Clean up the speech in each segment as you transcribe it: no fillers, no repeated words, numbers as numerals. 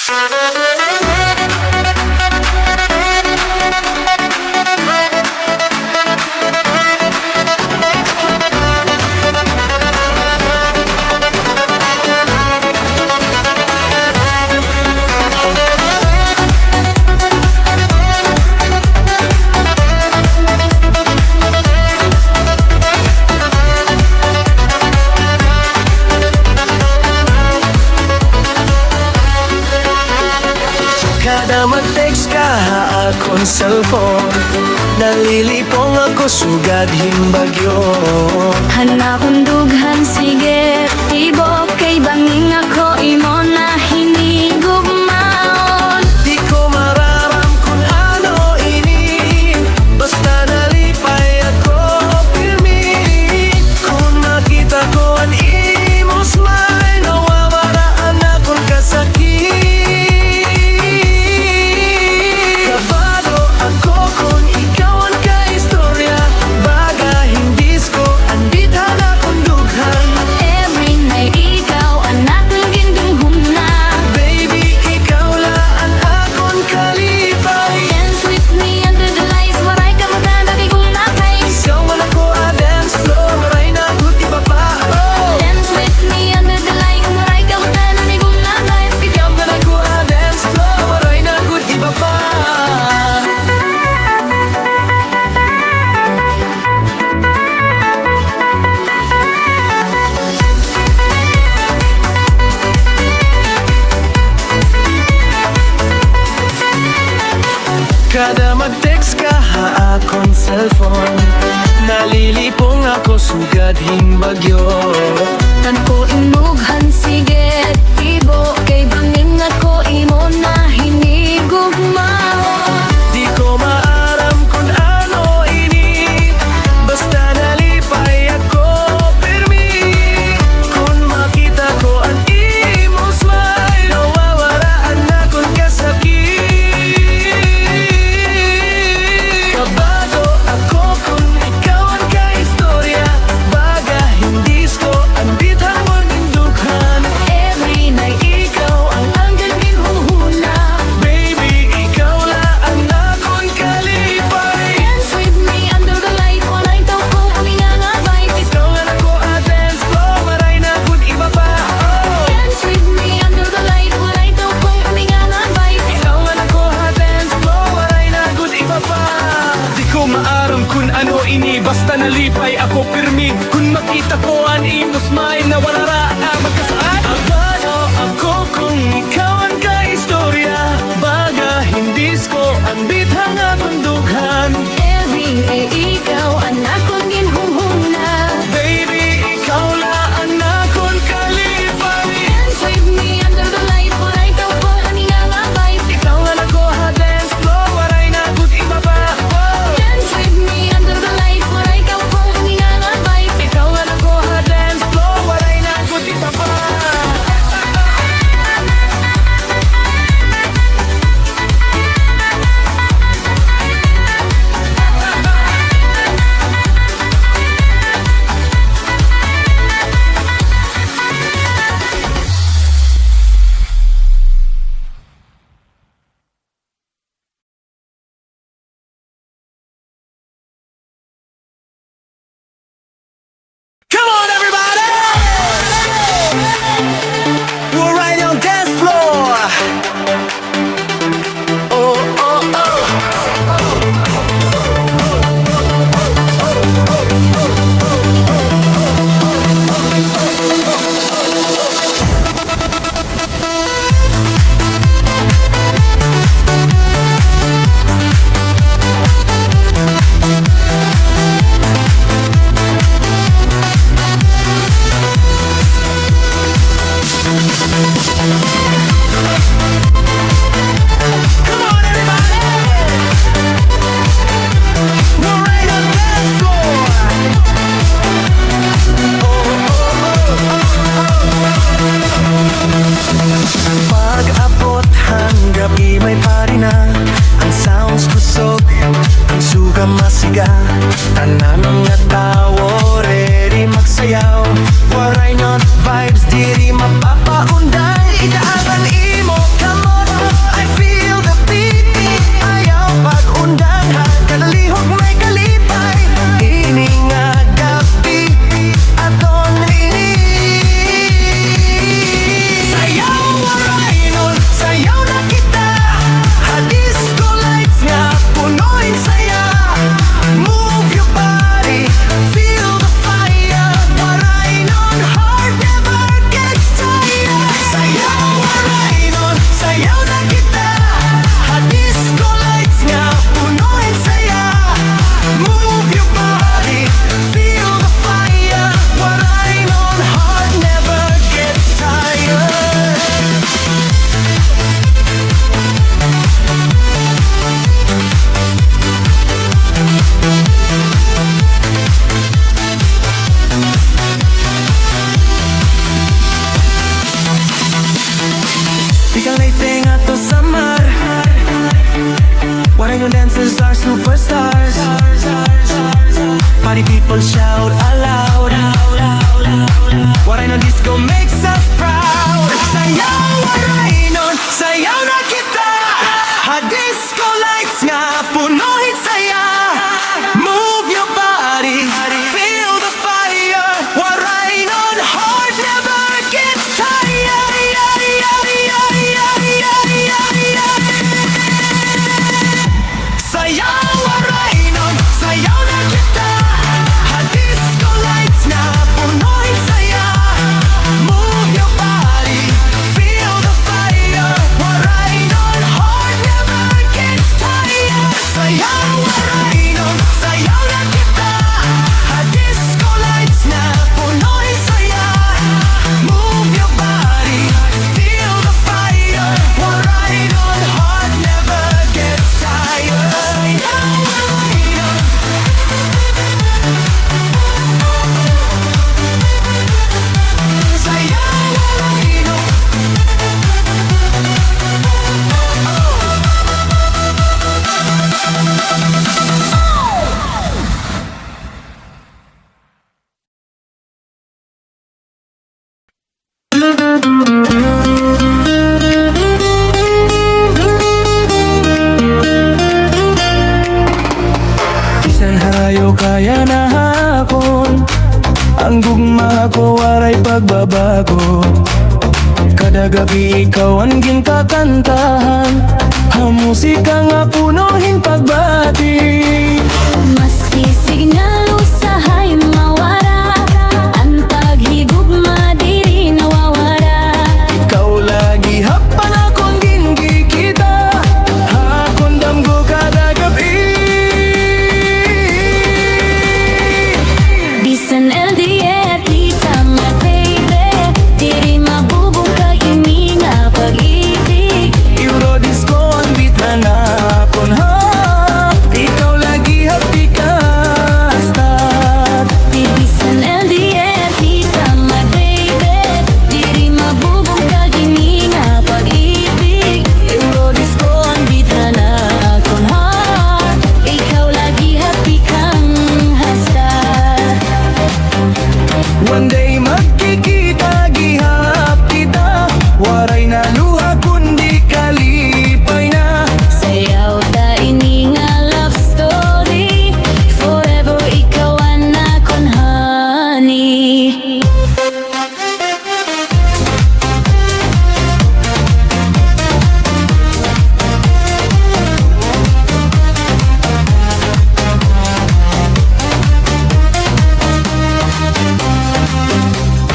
Kada mag-text ka akong cellphone, nalilipong ako sugad himbagyo. Hana kong dughan sige tibok kay banging ako imo na hinigugmaon. Di ko mararam kung ano ini, basta nalipay ako pirmi. Kung nakita ko ang imo smile, nawawaraan akong kasakit. Kada mag-text ka akong cellphone, nalilipong ako sugad himbagyo. Tan ko imughan sige tibo kay banging ako imo na hinigugmaon. Di ko maaram kung ano ini, basta nalipay ako pirmi. Kung makita ko ang imo smile, nawawaraan akong kasakit. Kabado ako kung ikaw ang kaistorya, baga hindi ko ang bithang mo nindughan. Every night ikaw ang hanggang hinuhuna. Baby, ikaw lang akong kalipay. Dance with me under the light, walay taw ko uminga nga vibe. Ikaw nga ako dance floor, maray na kung iba pa. Dance with me under the light, walay taw ko uminga nga vibe. Ikaw nga ako dance floor, maray na kung iba pa. Di ko maaram kung ano ini, basta nalipay ako pirmi. Kung makita ko ang imo smile, na wala ra magkasaan. Abado ako kung ikaw ang kaistorya, baga hindi ko ang bithang akong dughan. Every day ikaw ang akong ginhuhuna. Baby, ikaw lang akong kalipay. Dance with me under the light, walay taw ko uminga nga vibe. Ikaw nga ako dance floor, maray na kung iba pa. Dance with me under the light, walay taw ko uminga nga vibe. Ikaw nga ako dance floor, maray na kung iba pa. Come on, everybody! We're right on dance floor. Oh, oh, oh. Come on, everybody! We're right on dance floor. Oh, oh, oh. Pag-abot hanggabi may pari na, ang sounds kusog, ang suga masiga. Tanan nga tawo ready magsayaw. Waray not vibes diri mapapaunday, itaasan imo, come on. Tika Leyte nga to Samar. Waray-Waray dancers are superstars. Party people shout aloud. Waray-Waray Disco makes us proud. Sayaw Waray-Non, sayaw na kita. Ha-disco lights nga, punuhin saya. Move your body, feel the fire. Waray-Non, heart never gets tired. Sayaw Waray-Non, sayaw na kita. Ha-disco lights nga, punuhin saya. Move your body, feel the fire. Waray-Non, heart never gets tired. Sayaw Waray-Non, sayaw na kita. Ha-disco lights nga, punuhin saya. Move your body, feel the fire. Waray-Non, heart never gets tired. Sayaw Waray-Non. Sayaw Waray-Non. Bisan harayo kaya na hakon. Ang gugma ko waray pagbabago. Kada gabi ikaw ang ginkakantahan. Ang musika nga punuhin pagbati. Maski signal usahay mawara. Ang paghigugma diri nawawara. Ikaw lagi hapan akong gingikita. Hakon damgo kada gabi. Bisan LDR kita my baby. Diri mabubong kagimi nga pag-ibig. Euro disco ang bitana kon ha. Ikaw lagi happy ka start. Bisan LDR kita my baby. Diri mabubong kagimi nga pag-ibig. Euro disco Ang bitana kon heart. Ikaw lagi happy kang hasta. one day magkikita gihap kita. Waray na luha kundi kalipay na. Sayaw ta ini nga love story. Forever ikaw ang nakon honey.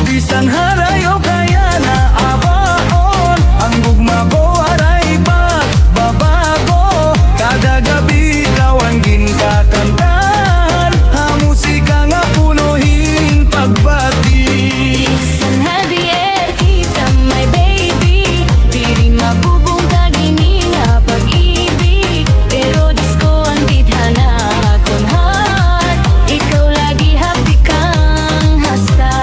Bisan harayo kaya na abaon. Ang gugma ko aray pagbabago. Kada gabi ikaw ang ginkakantahan. Ang musika nga punuhin pagbati. Bisan LDR kita my baby. Diri mabubong kagini nga pag-ibig. Pero disco ang bitana kon heart. Ikaw lagi happy kang hasta.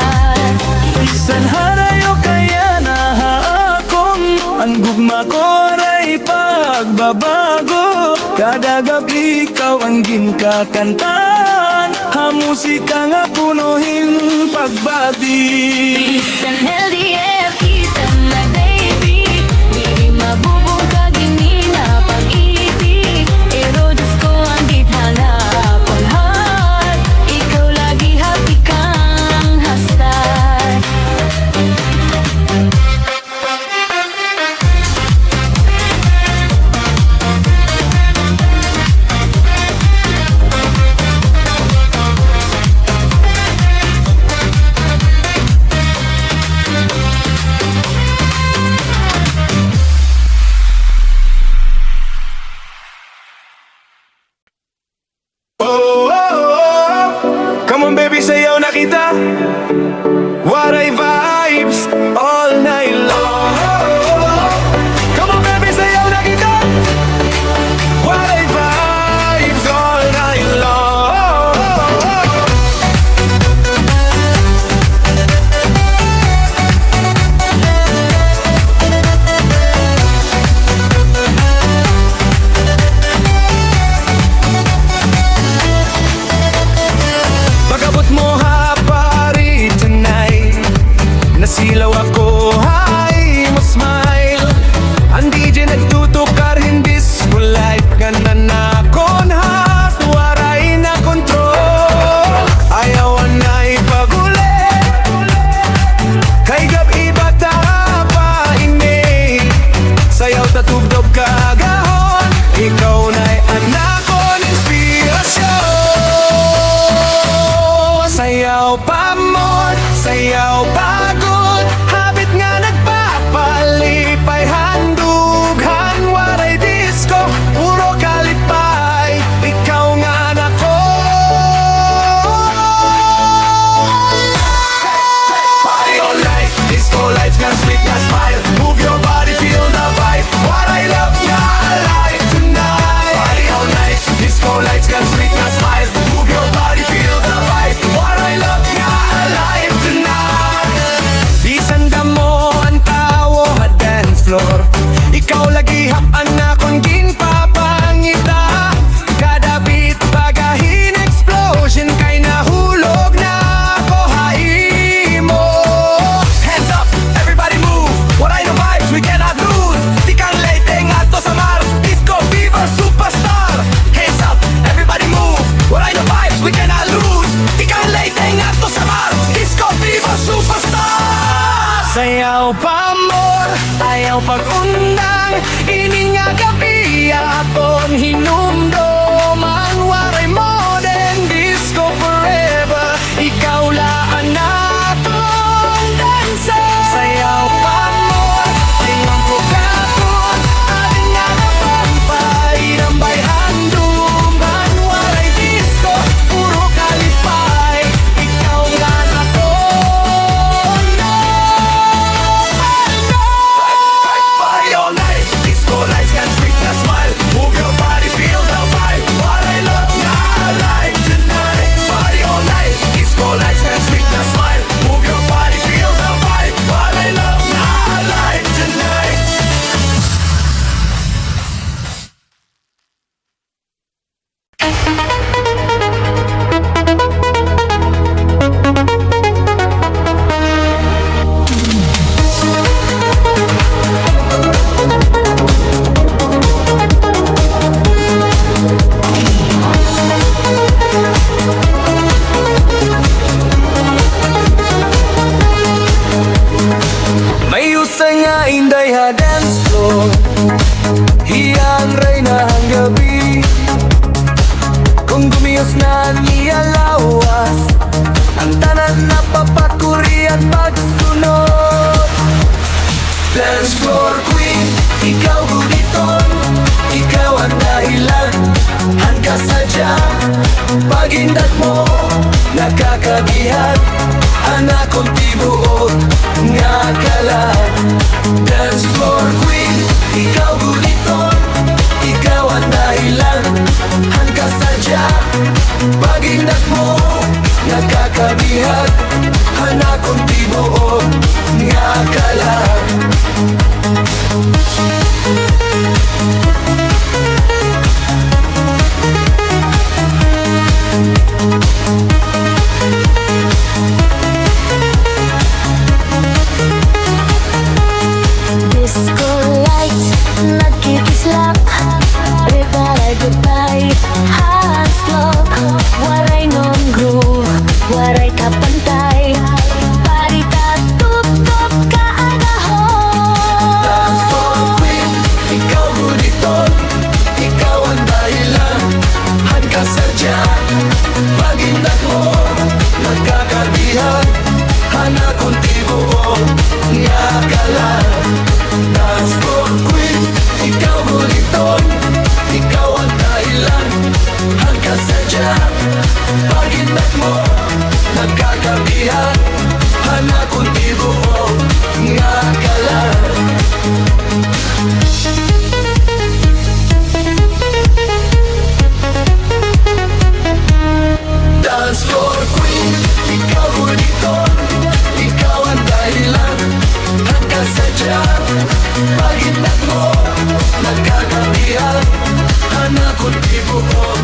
Bisan harayo kaya na haakong. Ang gugma ko aray pagbabago. Kada gabi ikaw ang ginkakantahan. Ang musika nga punuhin pagbati. Bisan LDR kita my baby. Diri mabubong kagini nga pag-ibig. Pero disco ang bitana kon heart. Ikaw lagi happy kang hasta. sayaw pag-undang ini nga gabi aton hinumdom ang waray modern disco forever. Ikaw laan naton dansa, sayaw pa mo tingnan ko kapon ating nga napampay nambay handum ang waray disco puro kalipay. Ikaw nga naton party all night, disco lights can sweet the smile. Move your body, feel the vibe. What I love, not alive tonight. Party all night, disco lights can sweet the smile. Move your body, feel the vibe. What I love, not alive tonight. May usay nga inday ha dance floor, hiyang reyna ang gabi. Kung gumiyos na niya lawas, ang tanan na papakuri at pagsunod. Dance floor queen, ikaw guditon, ikaw ang dahilan, hanggang sadya. Pagindat mo, nakakagihan, anak kong tibuot, nga kalat. Dance floor queen, ikaw guditon, ikaw ang dahilan, hanggang sadya. Pagindat mo, nakakagihan, anak kong tibuot, nga kalat. Disco lights, nagkikislap. Everybody goodbye, hands lock. Waray non groove, waray kapantay. Pari tatutok ka agahon. Dance floor queen, ikaw guditon, ikaw ang dahilan, hanggang sadya. Pagindat mo, nagkakabihan, anak kong tibuon, nga kalat. Dance floor queen, ikaw guditon, ikaw ang dahilan, hanggang sadya. Pagindat mo, nagkakabihan, anak kong tibuon, nga kalat. Dance floor queen, ikaw guditon, ikaw ang dahilan, hanggang sadya. Pagindat mo, nagkakabihan, anak kong tibuon,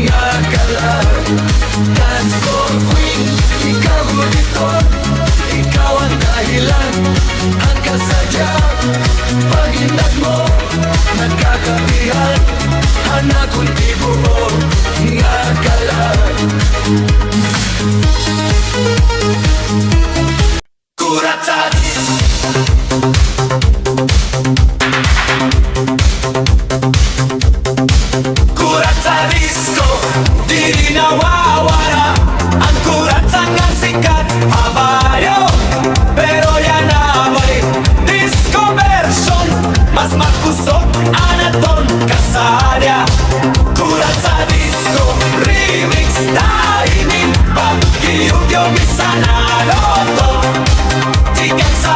nga kalat. Dance floor queen, ikaw guditon, ikaw ang dahilan, hanggang sadya. Pagindat mo, nagkakabihan, anak kong tibuon, nga kalat. Kuratad, kurat sa disco, di nawawala. Ang kurat sa nga sikat, habayo. Pero yan na may disco version, mas makusok anaton kasadya. Kurat sa disco, remix dahil pag-iyog yung isa na loto. Tigang sa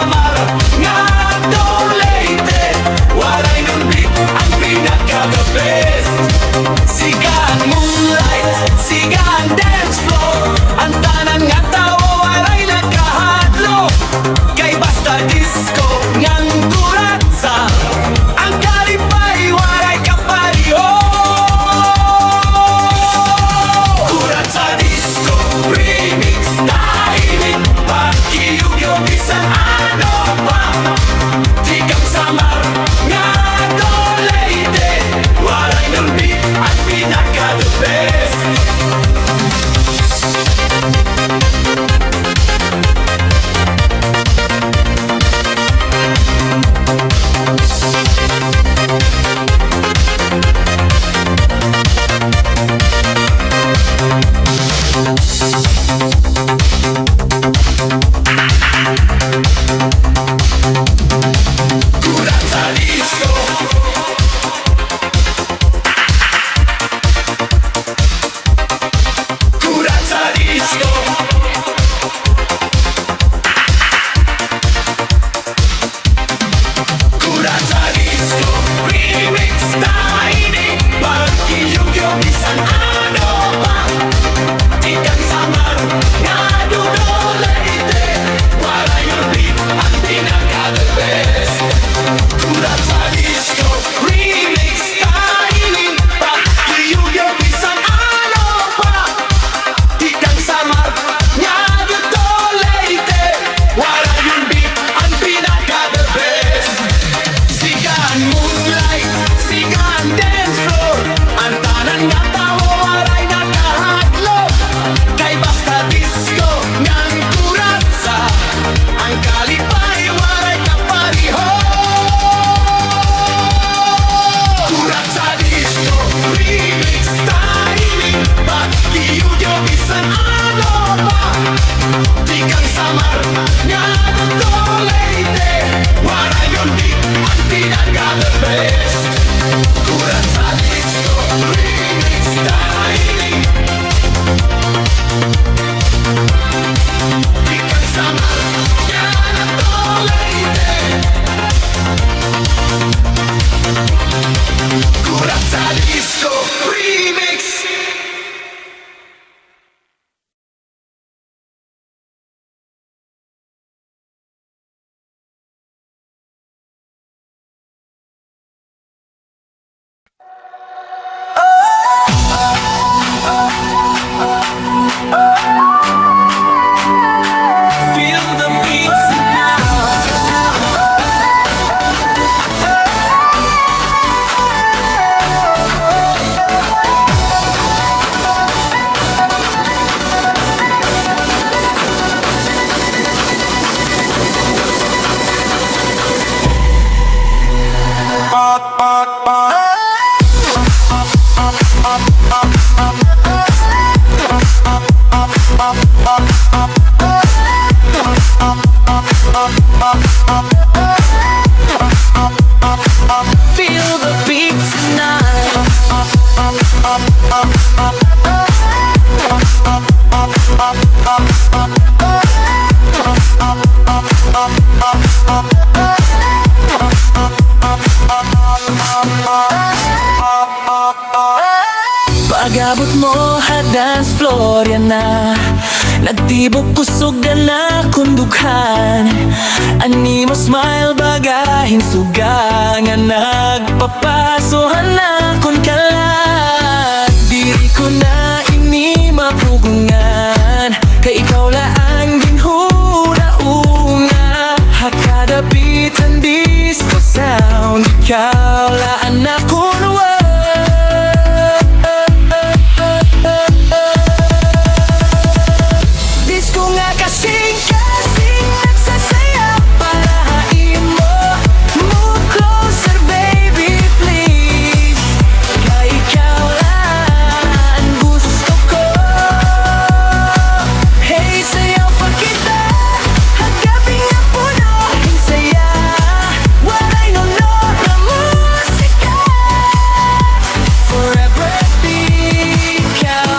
remix tahimik pagkiyugyo bisan ano pa ikang Samar nga dudol Leyte Waray-Waray beat ang pinaka-the best Kurat sa disco remix tahimik pagkiyugyo bisan ano pa ikang Samar nga dudol Leyte Waray-Waray beat ang pinaka-the best Sigahan moonlight, sigahan dance floor Ang tanan nga tao waray nakahadlok Kay basta disco ngang kuratsa Ang kalipay waray kapariho Kuratsa disco, remix tahimik pagkiyugyo bisan ano pa Di kang Samar nga dudol Leyte Waray-Waray beat ang pinaka-the best Kuratsa disco, remix tahimik Di kang Samar nga dudol Leyte Kuratsa disco, remix Feel the beats Feel the beats tonight Pag-abot mo ha dance floor yan na Nagtibok kusog na kundughan Ani mo smile bagahin suga Nga nagpapasohan na kun kalat Diri ko na ini mapugungan Kay ikaw laang ginhuna-una Hakadapit ang disco sound Ikaw laan na kunwa Disco nga kasing-kasing nagsasayaw para hain mo Move closer baby please Kaya ikaw lang ang gusto ko Hey sayaw pa kita Hagabi nga puno Hey saya Waray-Waray na musika Forever ikaw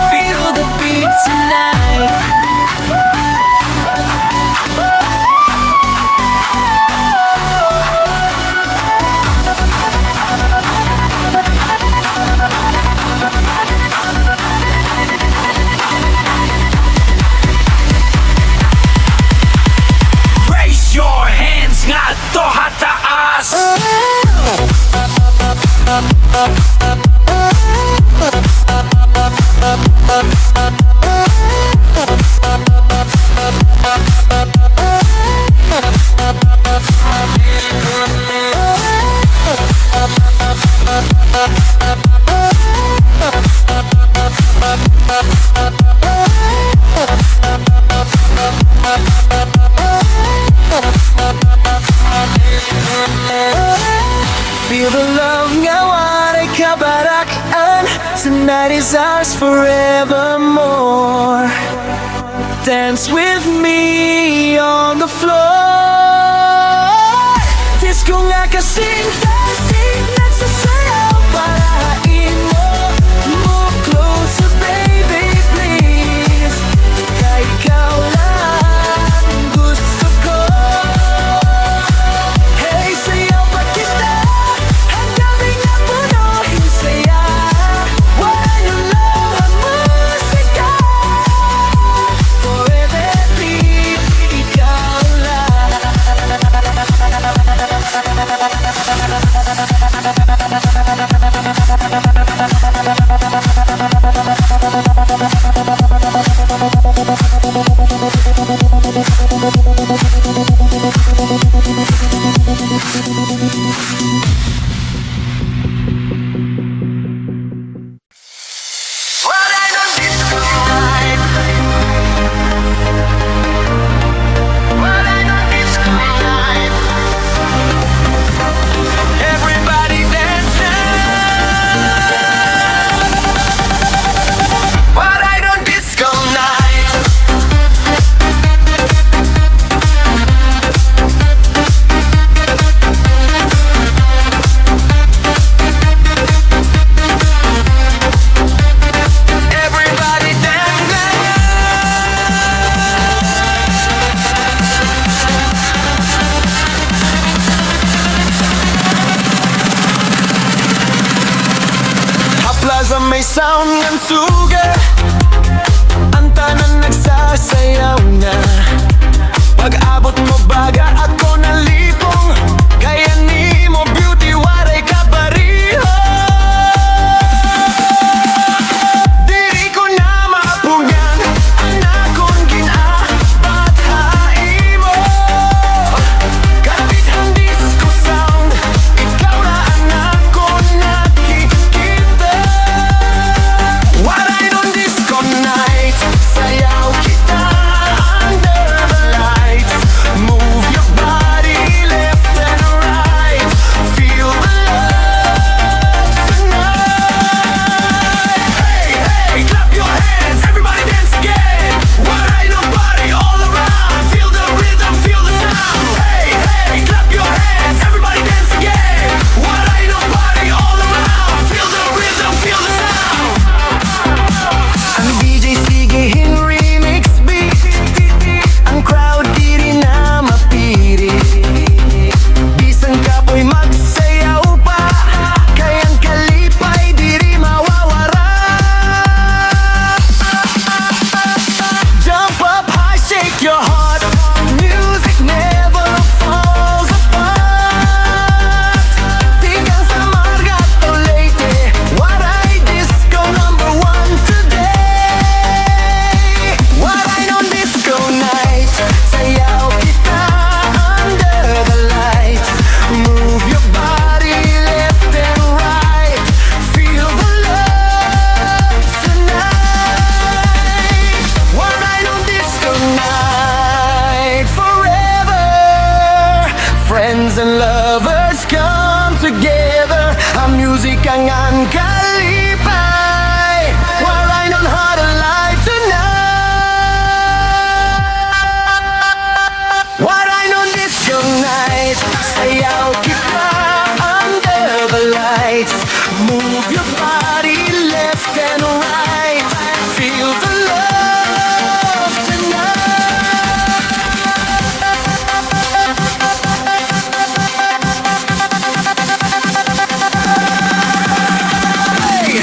Feel the beat tonight Raise your hands nga to hataas Feel the love nga waray kabarak-an Tonight is ours forevermore Dance with me on the floor. Disco nga kasing tasig, nagsasayaw parain mo. Move closer baby please, kaya ikaw lang gusto ko. Hey, sayaw pa kita hanggang di nga punuhin saya. Walang lang ang musika, forever please, ikaw lang. Waray-Waray Disco night. Waray-Waray Disco night. Everybody dance now. Waray-Waray Disco night. Everybody dance Hapla sa may sound ng sugar, ang tanan nagsasayaw na. Pag-abot mo baga ako nalipong, kaya ni mo beauty waray ka pariho. Diri ko na maapungan, anak kong ginabathain mo. Kapit ang disco sound, ikaw na anak ko nakikita. Waray-Waray Disco night, sayaw kita under the lights. Move your body left and right, feel the love tonight. Hey, hey, clap your hands, everybody dance again. Waray-Waray party all around, feel the rhythm, feel the sound. Hey, hey, clap your hands, everybody dance again. Waray-Waray party all around, feel the rhythm, feel the sound. Ang DJ sigihin remix beat, ang crowd di rin na mapirit. Bisan kapoy magsayaw pa, kayang kalipay di rin mawawara. Jump up high, shake your heart, music never falls apart. Tingnan Samar o Leyte, Waray Disco #1 today. Waray-Waray Disco night, sayaw kita under the lights. Move your body left and right, feel the love tonight. Waray-Waray Disco night, forever. Friends and lovers come together, ang music ang kalipay. Waray-Waray had a light tonight. Waray-Waray Disco night, sayaw kita under the lights. Move your body left and right, feel the love tonight. Hey,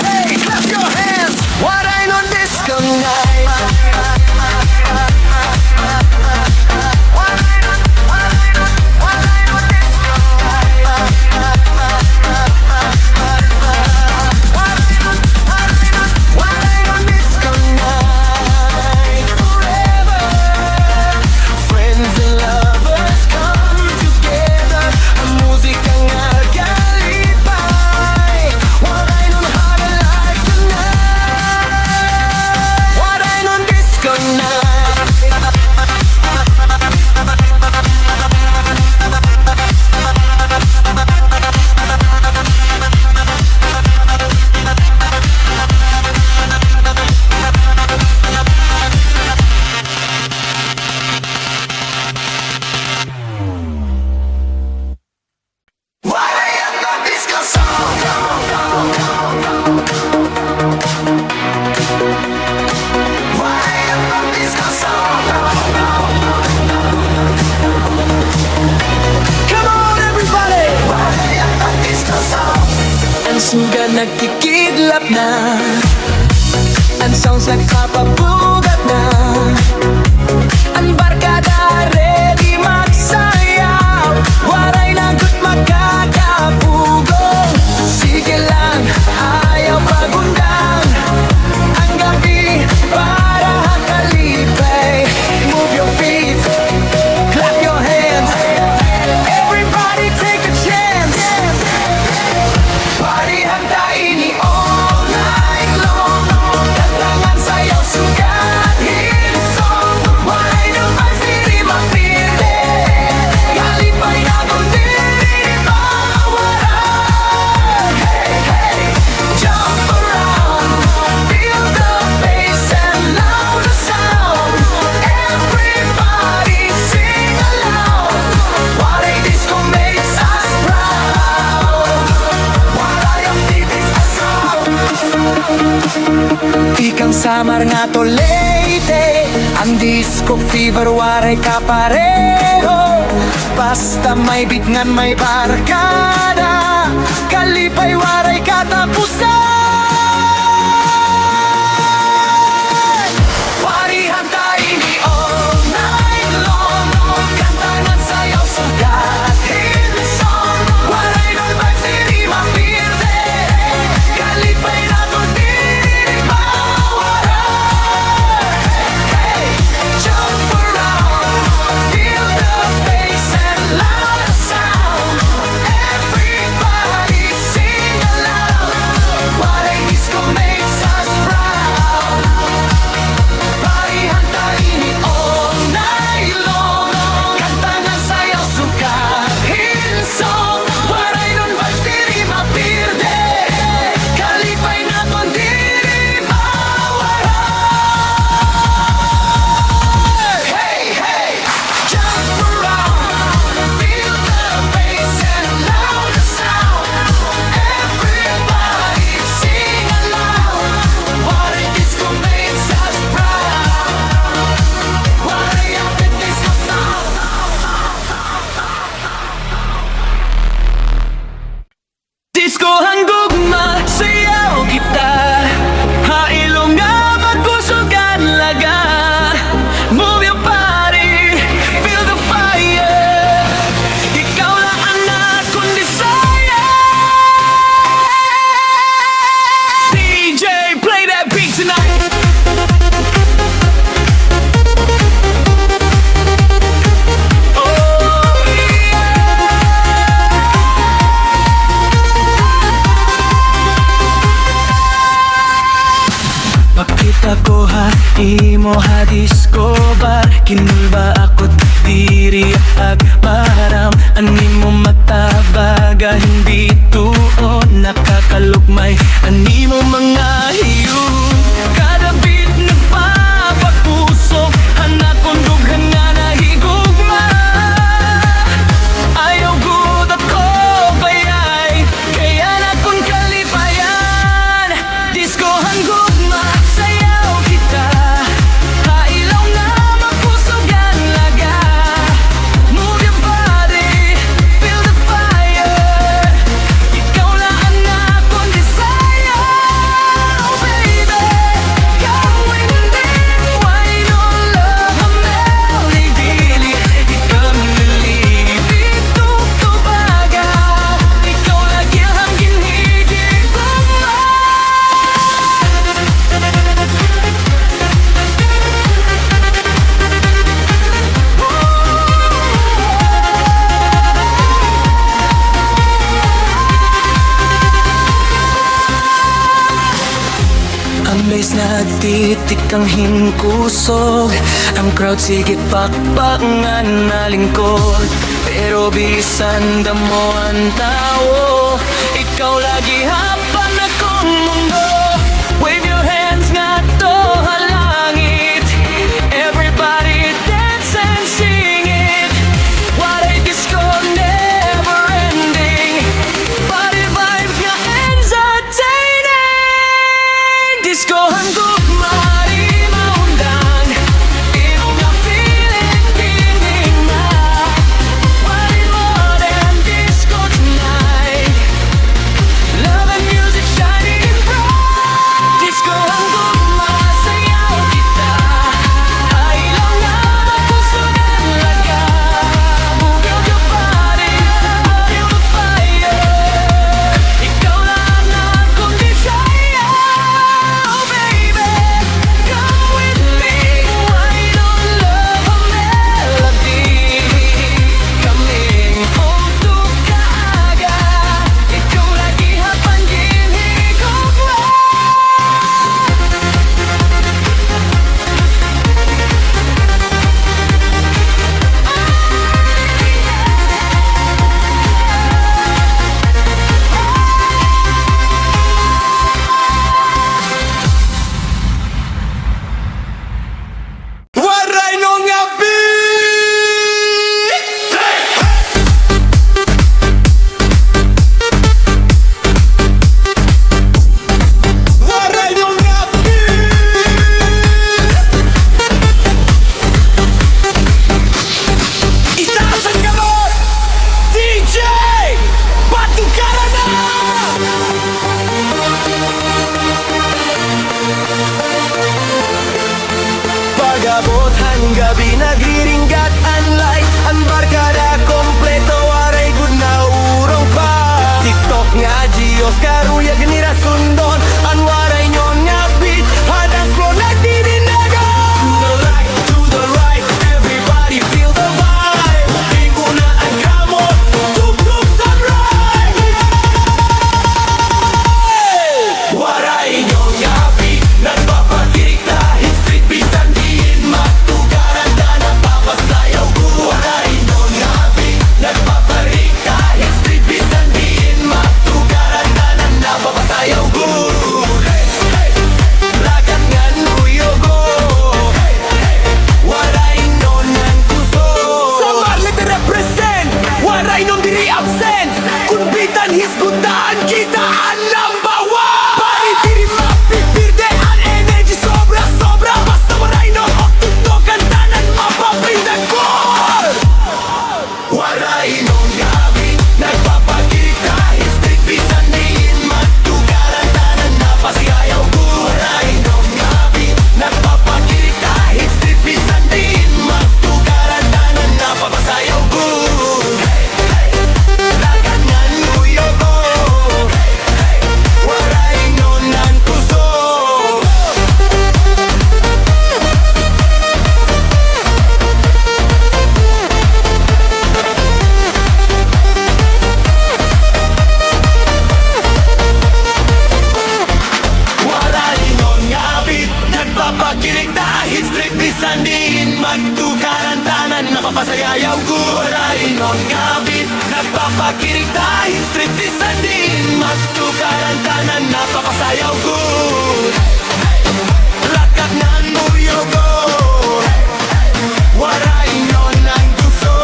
ang sugat nagkikidlap na. Ang sounds nagpapabugat na. Ang barkada ready magsayaw. Waray nagot magkakapugong. Sige lang, ayaw pagundang. Ang gabi para kalipay. Move your feet, clap your hands. Everybody take a chance. Party handa ini all night long. Kantangan sayaw sugat hit song. Waray nang pagpili mapili. Kalipay na kundi mawala. Hey, hey, jump around. Feel the bass and loud the sound. Everybody sing aloud. Waray Disco makes us proud. Waray ang titis asaw. Ikang Samar nga to Leyte. Ang disco fever waray kapareho. Basta may bitngan may barkada. Kalipay waray katapusan. Parihan tayo ni all night long. Kantangan sayaw sugat hit song. Waray nun vibes hindi mapirde. Kalipay na kundi mawala. Hey, jump around. Feel the bass and loud the sound. Everybody sing aloud. Waray Disco makes us proud. Parihan tayo ni all night long. Kantangan sayaw sugat hit song. Waray nun vibes hindi mapirde. Kalipay na kundi mawala. Hey, hey, jump around. Feel the bass and loud the sound. Everybody sing aloud. Waray Disco makes us proud. Waray ang disco sound. Disco hanggugma, sayaw kita. Hailong nga magkusugan laga. Move your body, feel the fire. Ikaw lang ang akong desire. DJ, play that beat tonight. Oh, Pakita ko ha, imo ha disco bar. Kinulba ako't diri ag maram. Ani mo matabaga, hindi tuon. Nakakalukmay, ani mo mga hiyo. Kada beat nagpapapuso. Hanak kong dughan nga nahigugma. Ayaw good ako bayay. Kaya na kong kalipayan. Disco hanggugma, sayaw kita. Hailaw na magpusugan laga. Move your body, feel the fire. Ikaw lang ang akong desire. Oh baby, come with me. Why don't love a melody dili? Ikaw nalili, tutubaga. Ikaw lagi ang ginhigit ko. Ang bass nagtitik ang hinkusog. Ang crowd sige pakpangan na lingkod. Pero bisan damo ang tao. Ikaw lagi hapan akong mundo. Wave your hands nga to halangit. Everybody dance and sing it. Waray Disco never ending. Party vibes nga entertaining. Disco hanggugma, di maundang. Imo nga feeling, feeling na. Waray modern disco tonight. Loving gabi nagriringgat anlay ang barkada kompleto waray good na urong pa TikTok nga Gios karuyag ni rasundon an waray nyon nga beat hadas flow nagdidinaga. To the right, everybody feel the vibe. Linguna ang kamo, tugtog sunrise. Waray nyon nga beat nagpapakirik dahil street beat sandiin matugaran na napapasayaw ko. Waray nyon nga beat nagpapakirik dahil street beat sandiin matugaran na napapasayaw ko. Lakat nga nuyogo Waray non ang puso Samar Leyte represent Waray non diri absent Kung bitan hisgutaan kita ang number one Pari diri mapipirde ang energy sobra sobra Basta waray non o tutukan tanan mapapindag ko Waray non gabi nagpapakirik dahil street bisan diin matugaran tanan napasayaw ko Waray non gabi nagpapakirik dahil street bisan diin matugaran tanan napapasayaw ko Lakat nga nuyo ko Waray non ang puso Waray non nga beat nagpapakirik dahil street bisan diin magtukaran tanan napapasayaw ko Waray non nga beat nagpapakirik dahil street bisan diin magtukaran tanan napapasayaw ko Lakat nga nuyo ko Waray non ang gusto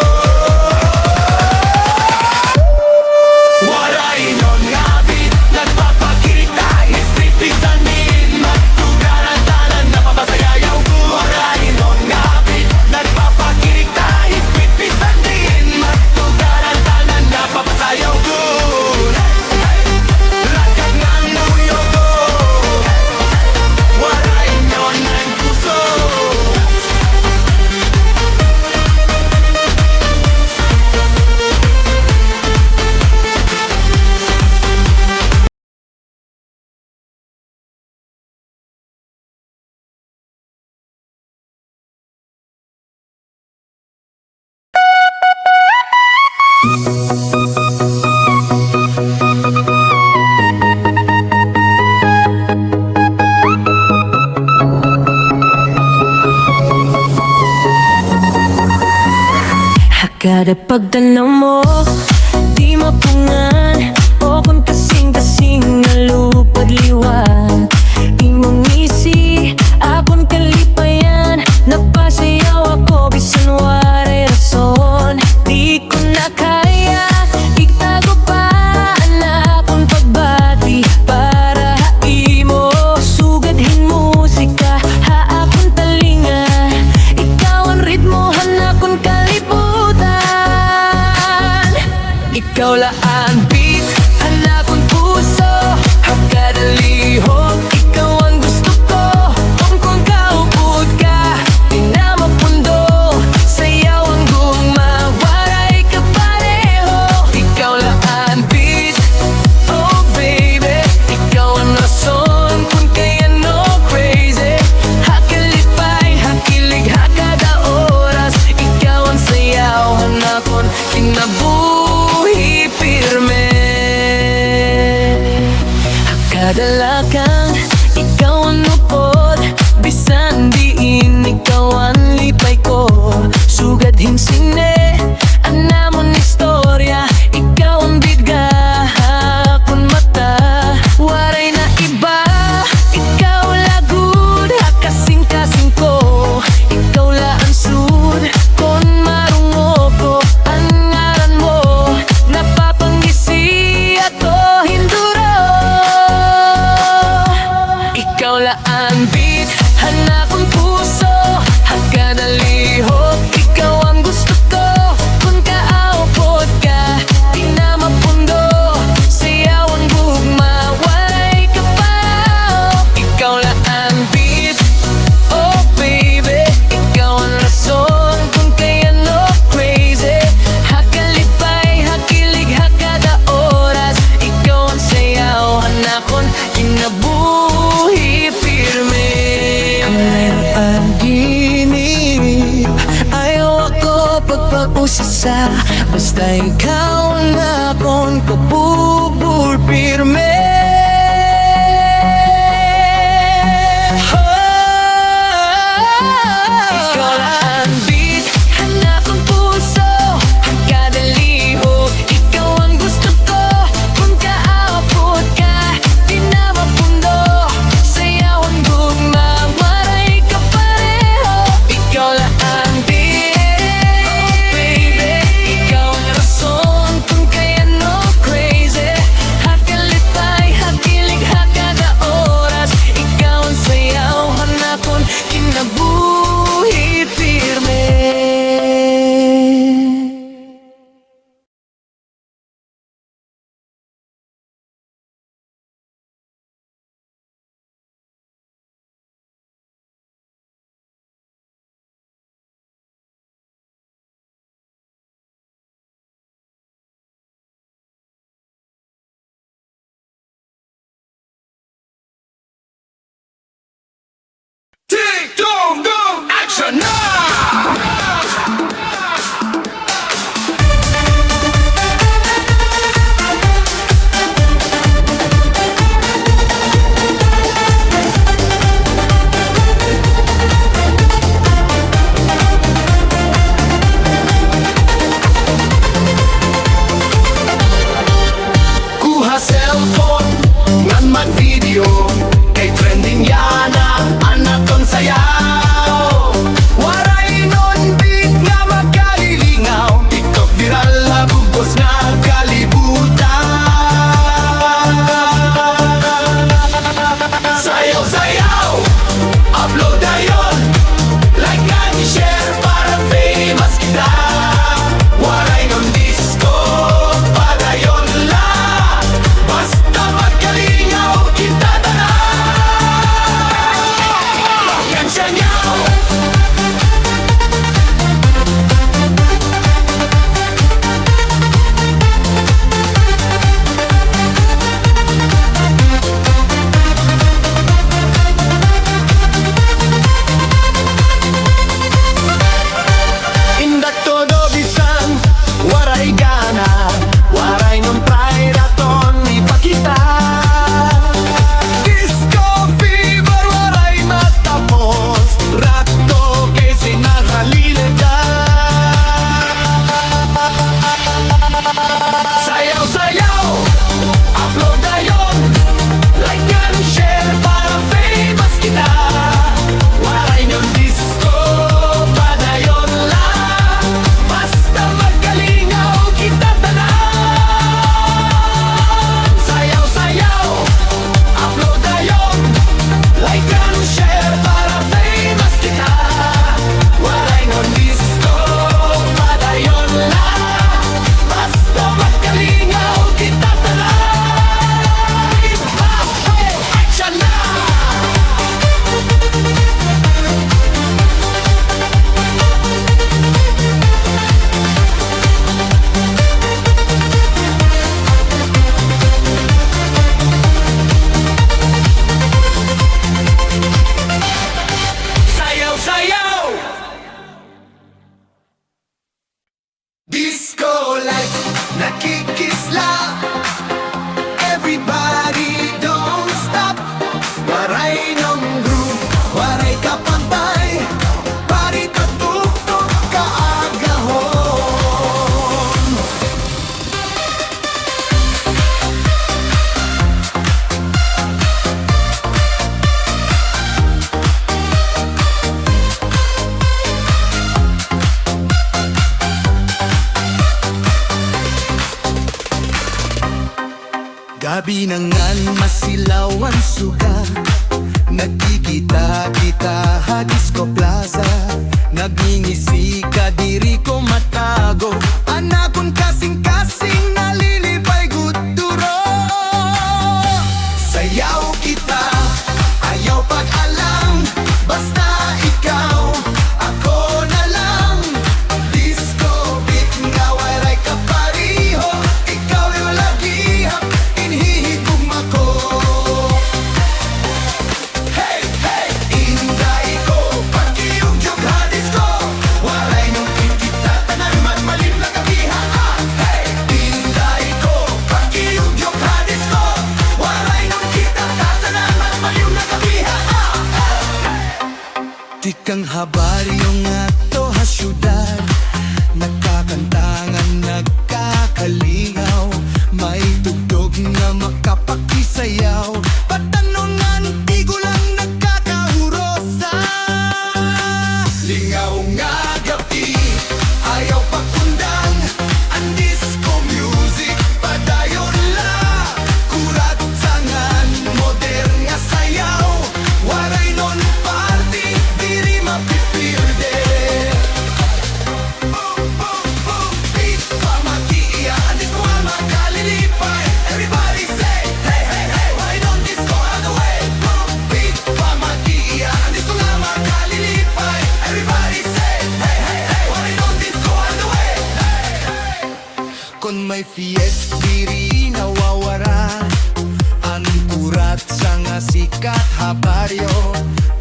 Waray non nga beat nagpapakirik dahil street bisan diin magtugaran tanan napapasayaw ko Waray non nga beat nagpapakirik dahil street bisan diin magtugaran tanan napapasayaw ko Lakat nga nuyo ko Waray non ang puso Kada pagtanaw mo, di mapungan O kung kasing-kasing nalupad liwan Imong isi, akong kalipayan Napasayaw ako, bisan waray rason Di ko na kaya, itago pa na akong pagbati Para haimo, sugadhin musika Haakong talingan, ikaw ang ritmohan akong kalibutan Ikaw laan beat, hanapon puso Hanggang lihok, ikaw ang gusto ko Kung kaupod ka, di na mapundo Sayaw ang gumawaray ka pareho Ikaw laan beat, oh baby Ikaw ang rason kung kaya no crazy Hakalipay, hakilig, hakada oras Ikaw ang sayaw, hanapon kinabuhi pirme Hakadala kang ikaw ang upod Bisan diin ikaw ang lipay ko Sugadhin sine, anamon istorya Ikaw ang bidga, hakon mata Waray na iba, ikaw lagud Hakasing-kasing ko, ikaw laan sud Kon marungo ko, ang ngaran mo Napapanggisi ato hinduro usa, basta ikaw ang akong kabubur pirme. Ikaw lang ang beat, hanap ang puso, ang kada lihok. Ikaw ang gusto ko, kung kaapot ka, di na mapundo. Sayaw ang gugma, waray ka pareho. Ikaw lang ang beat, baby. Ikaw ang rason kung kaya no crazy. Hakalipay, hakilig, hakada oras. Ikaw ang sayaw, hanapon, kinabuhi pirme. Ting dong dong, action now! Kuha cellphone, ngan man video, kay trending yana, anaton sayaw. Waray nun beat nga magkalilingaw, TikTok viral na bugos nga kalibutan. Sayaw sayaw, upload na yun, like and share para famous kita. Waray nun disco, padayon la, basta magkalingaw kita tanan. Yan siya nyaw. Indak todo bisan, waray gana, waray nung pride aton ipakita. Disco fever, waray matapos, rakto kay sinakalilega. Sayaw sayaw, upload na yun, like and share para famous kita. Waray nung disco, padayon lang, basta magkalingaw kita tanan. Sayaw sayaw, upload na yun, like and share para famous kita. Waray nung disco, padayon lang, basta magkalingaw kita tanan. Hey, action na! Sayaw sayaw, disco lights nakikisla. Everybody don't stop. Waray nung groove, waray kapantay, pari katuktok kaagahon. Gabi na ngan masilaw ang suga, nagkikita-kita ha disco plaza. Nagingisi ka diri ko matago, anakon kasing-kasing nalilipay guduro. Sayaw kita, ayaw pag-alam, basta ikaw, ako na lang. Disco beat nga waray kapariho, ikaw yung lagihap, inhihigugma ko. Hey, hey, inday ko, pagkiyog-yog ha disco, waray nung kita tanan man malim lang may fiest diri nawawara. Ang kurat sa nga sikat ha baryo.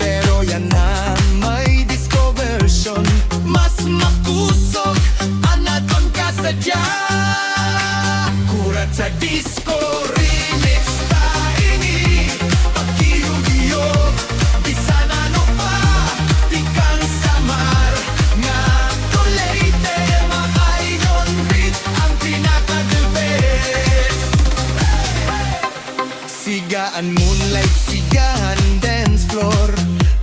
Pero yan na may disco version. Mas makusog anaton kasadya. Kurat sa disco remix ta ini. Pagkiyog-iyog bisan ano pa. Tikang Samar nga to Leyte. Maka-inon beat ang pinaka-the best. Sigaan moonlight, sigaan dance floor.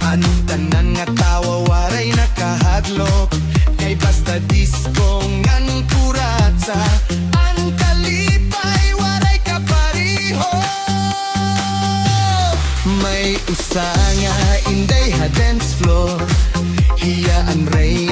Anong tanan nga tawa waray nakahadlok. Kay basta disco ngan kuratsa. Ang kalipay waray kapariho. May usa nga inday ha dance floor. Hiya ang rain